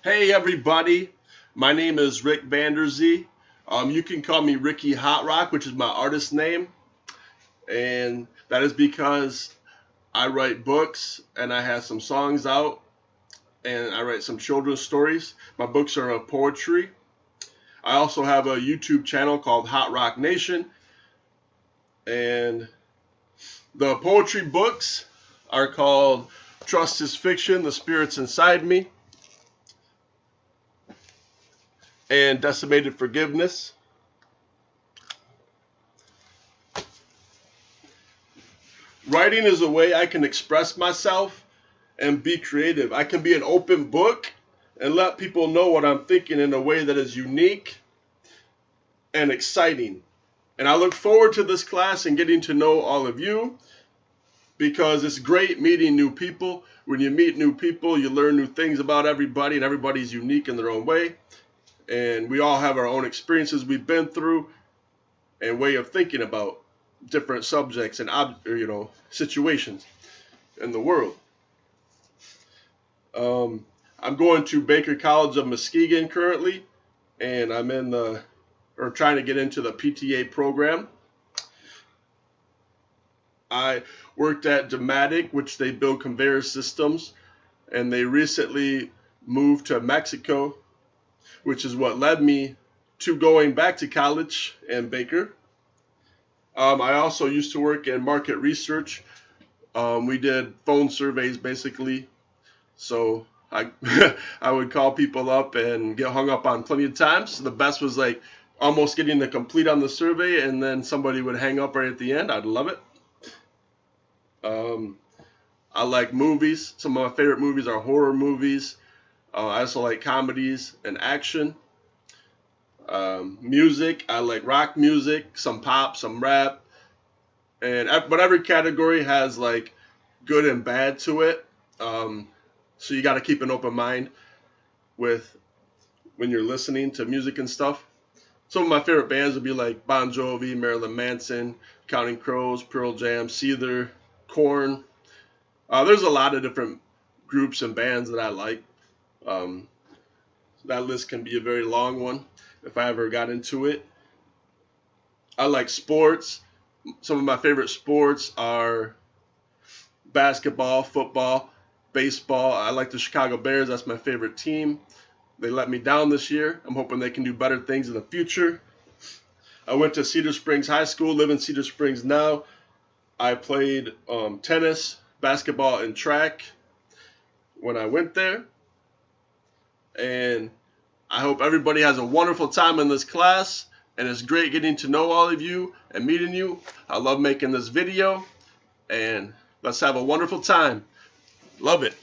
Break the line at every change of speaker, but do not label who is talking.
Hey everybody, my name is Rick Vanderzee. You can call me Ricky Hot Rock, which is my artist name, and that is because I write books and I have some songs out and I write some children's stories. My books are of poetry. I also have a YouTube channel called Hot Rock Nation, and the poetry books are called Trust is Fiction, The Spirits Inside Me, and Decimated Forgiveness. Writing is a way I can express myself and be creative. I can be an open book and let people know what I'm thinking in a way that is unique and exciting. And I look forward to this class and getting to know all of you because it's great meeting new people. When you meet new people, you learn new things about everybody, and everybody's unique in their own way. And we all have our own experiences we've been through and way of thinking about different subjects and situations in the world. I'm going to Baker College of Muskegon currently, and I'm trying to get into the PTA program. I worked at Dematic, which they build conveyor systems, and they recently moved to Mexico, which is what led me to going back to college in Baker. I also used to work in market research. We did phone surveys basically. So I I would call people up and get hung up on plenty of times. The best was like almost getting the complete on the survey, and then somebody would hang up right at the end. I'd love it. I like movies. Some of my favorite movies are horror movies. I also like comedies and action. Music, I like rock music, some pop, some rap, but every category has like good and bad to it. So you got to keep an open mind with when you're listening to music and stuff. Some of my favorite bands would be like Bon Jovi, Marilyn Manson, Counting Crows, Pearl Jam, Seether, Korn. There's a lot of different groups and bands that I like. Um, that list can be a very long one if I ever got into it. I like sports. Some of my favorite sports are basketball, football, baseball. I like the Chicago Bears. That's my favorite team. They let me down this year. I'm hoping they can do better things in the future. I went to Cedar Springs High School, live in Cedar Springs now. I played tennis, basketball, and track when I went there. And I hope everybody has a wonderful time in this class. And it's great getting to know all of you and meeting you. I love making this video. And let's have a wonderful time. Love it.